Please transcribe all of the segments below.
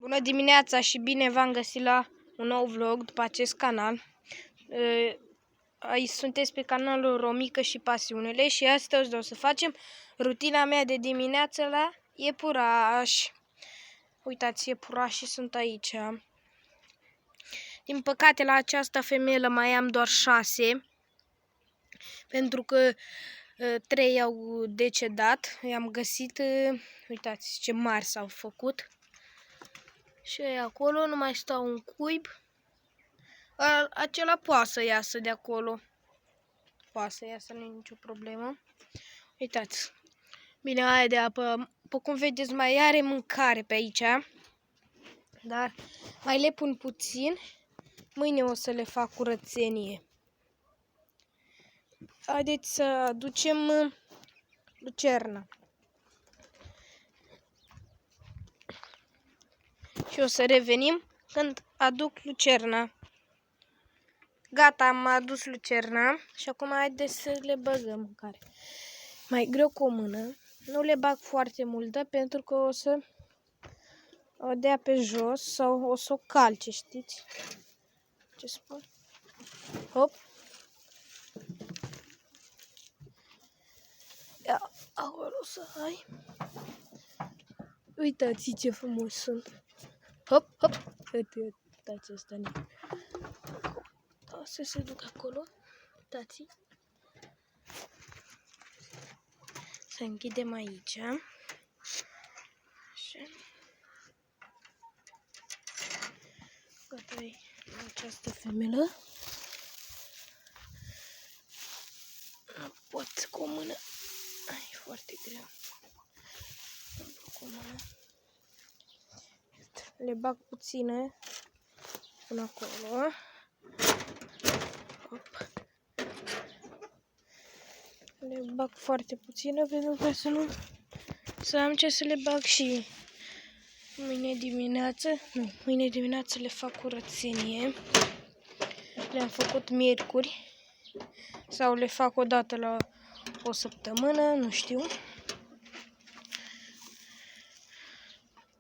Bună dimineața și bine v-am găsit la un nou vlog după acest canal. Aici sunteți pe canalul Romică și Pasiunile și astăzi o să facem rutina mea de dimineață la iepuraș. Uitați, iepurașii sunt aici. Din păcate la această femelă mai am doar 6, pentru că 3 au decedat. I-am găsit, uitați ce mari s-au făcut. Și acolo nu mai stau un cuib. Acela poate să iasă de acolo. Poate să iasă, nu e nicio problemă. Uitați. Bine, aia de apă, după cum vedeți, mai are mâncare pe aici. Dar mai le pun puțin. Mâine o să le fac curățenie. Haideți să aducem lucerna. Și o să revenim când aduc lucerna. Gata, am adus lucerna și acum haideți să le băgăm în care. Mai greu cu o mână. Nu le bag foarte multă pentru că o să o dea pe jos sau o să o calce, știți? Ce spun? Hop. Ia, acolo să ai. Uitați ce frumos sunt. Hop, hop. Uitați asta. O să se duc acolo. Uitați. Să închidem aici. Așa. Gata e această femelă. Nu pot cu o mână. E foarte greu. Cu o mână. Le bag puține până acolo. Hop. Le bag foarte puține pentru că să am ce să le bag și mâine dimineață. Nu, mâine dimineață le fac curățenie. Le-am făcut miercuri sau le fac o dată la o săptămână, nu știu.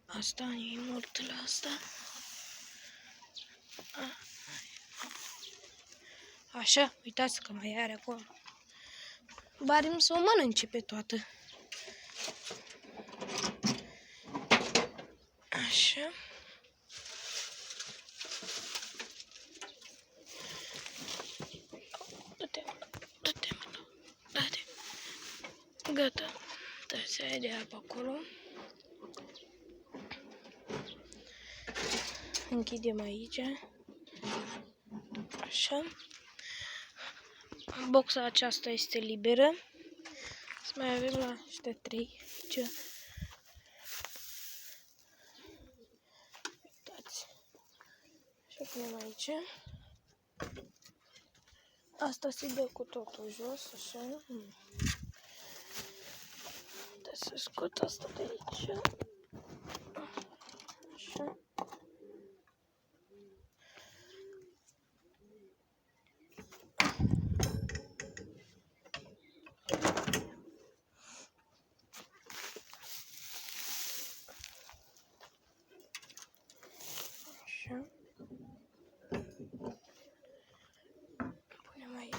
Asta e mult la asta. Așa, uitați că mai are acolo. Barim să o mănânce pe toată. Așa. Du-te. Gata. Uitați, aia de apă acolo. Închidem aici. Așa. Boxa aceasta este liberă. Să mai avem la ăștia 3. Ce? Uitați. Și punem aici. Asta se dă cu totul jos, așa. Uitați să scot asta de aici. Așa. Punem aici.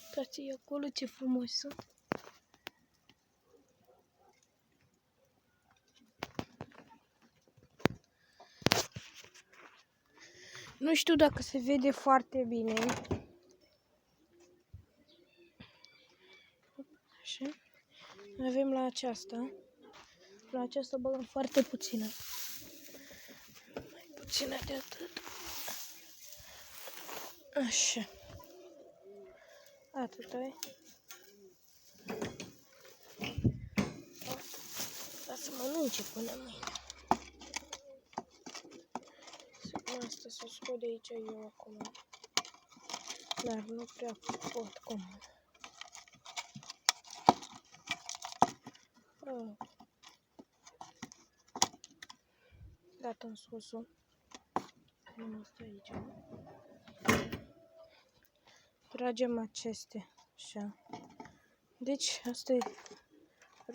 Uitați acolo ce frumos sunt. Nu știu dacă se vede foarte bine. Așa. Avem la aceasta. La aceasta băgăm foarte puțină. Mai puțină de atât. Așa. Atât e. Să mănânce până mâine. Asta să scot de aici eu acum. Dar nu prea pot cu mână. Gata, am scos-o. Nu asta aici. Tragem acestea. Așa. Deci, asta e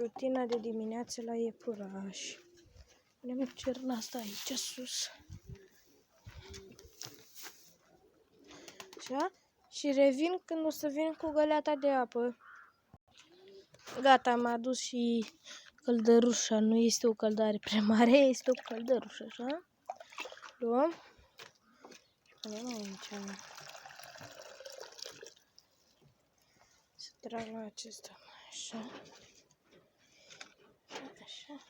Rutina de dimineață la iepuraș. Punem cerna asta aici sus. Așa. Și revin când o să vin cu găleata de apă. Gata, am adus și căldărușa. Nu este o căldare prea mare, este o căldărușă, așa. Luăm. Punem aici. Să trag la acesta. Așa. Așa.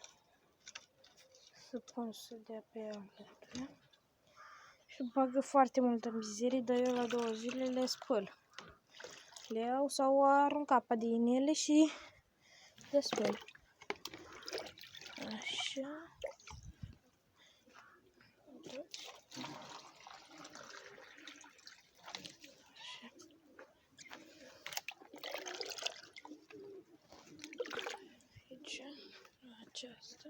Să pun să dea pe alături. Și bagă foarte multă mizerie, dar eu la 2 zile le spăl. Le iau sau arunc apa din ele și le spăl. Așa. Aici, aceasta.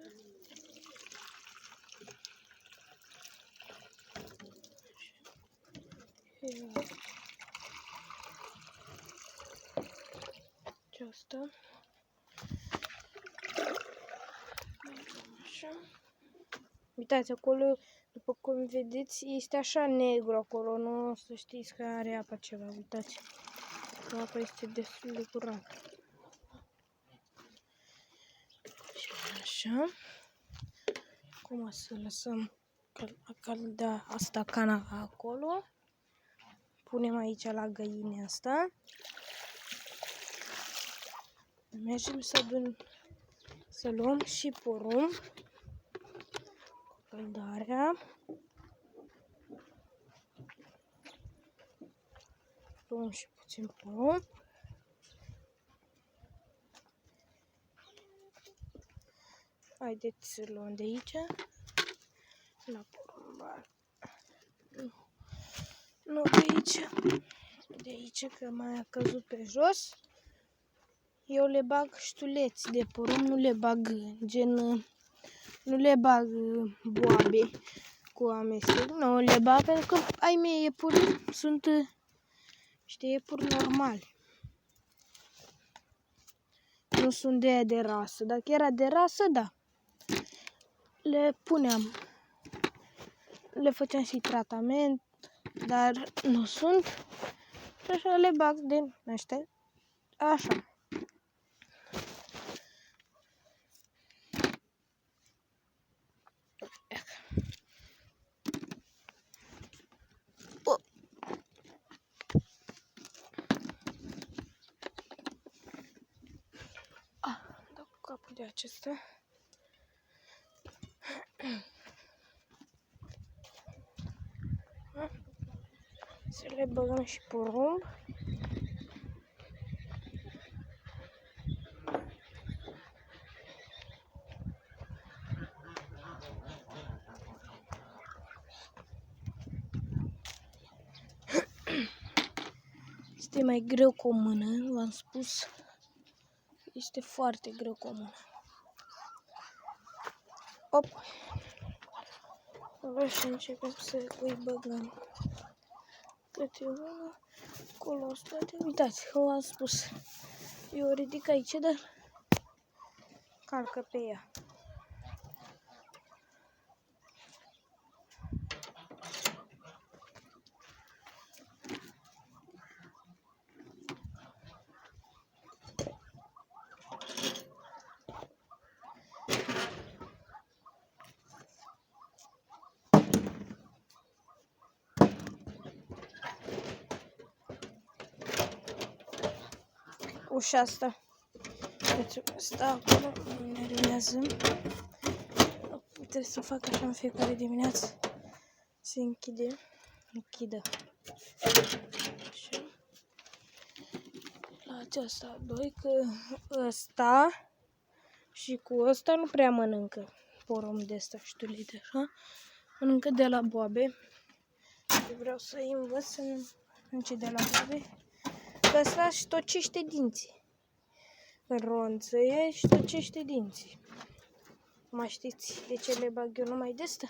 Aceasta. Așa. Uitați, acolo, după cum vedeți, este așa negru acolo, nu să știți că are apa ceva, uitați. Apa este destul de curată. Așa. Acum să lăsăm căldea asta cana acolo. Punem aici la găine asta. Mergem să luăm și porumb. Căldarea. Luăm și puțin porumb. Haideți să luăm de aici. La porumb. Nu de aici. De aici că mai a căzut pe jos. Eu le bag ștuleți de porumb, nu le bag gen, nu le bag boabe cu amestec. Nu le bag pentru că ai mei iepuri sunt niște iepuri normali. Nu sunt de aia de rasă. Dacă era de rasă, da. Le puneam. Le făceam și tratament, dar nu sunt. Și așa le bag din ăștia. Așa. Dau cu capul de acesta. Să le băgăm și porumb. Este mai greu cu o mână, v-am spus. Este foarte greu cu o mână. Op! Și începem să îi băgăm. Câte una, acolo toate. Uitați, v-am spus. Eu o ridic aici, dar calcă pe ea. Ușa asta. Deci asta acolo îmi nervează. Trebuie să fac așa în fiecare dimineață. Se închidă. Așa. La aceasta 2, că ăsta și cu ăsta nu prea mănâncă porumb de ăsta ștulite, așa. Mănâncă de la boabe. Vreau să-i învăț să mănânce de la boabe. Că ăsta își tocește dinții. Ronțăie și tocește dinții. Mai știți de ce le bag eu numai de asta?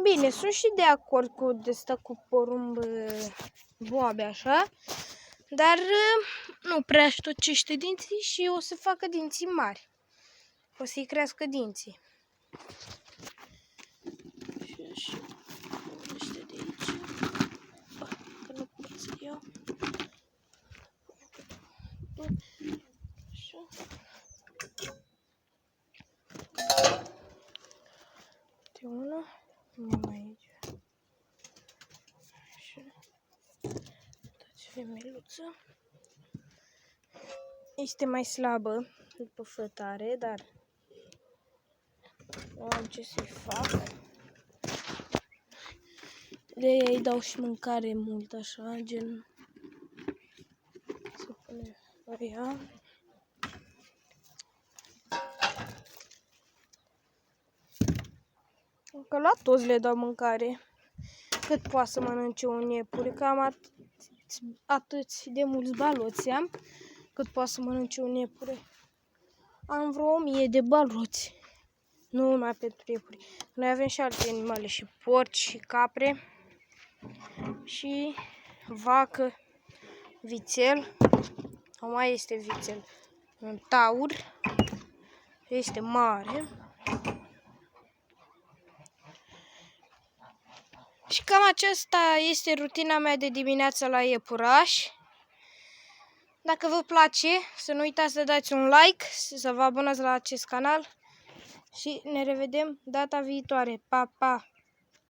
Bine, sunt și de acord cu de asta cu porumb boabe așa, Dar nu prea tocește dinții și o să facă dinții mari. O să-i crească dinții. Și ăștia de aici. Că nu pot să iau. Așa. De una. Numai aici. Așa. Dați femeluță. Este mai slabă după fătare, dar nu am ce să-i fac. De aia îi dau și mâncare mult, așa, gen... Să punem aia. Că la toți le dau mâncare. Cât poate să mănânce un iepure, cam atât de mulți baloți am, cât poate să mănânce un iepure. Am vreo 1000 de baloți. Nu numai pentru iepuri. Noi avem și alte animale, și porci, și capre, și vacă, vițel. Mai este vițel. Un taur. Este mare. Și cam aceasta este rutina mea de dimineață la iepuraș. Dacă vă place, să nu uitați să dați un like, să vă abonați la acest canal și ne revedem data viitoare. Pa, pa!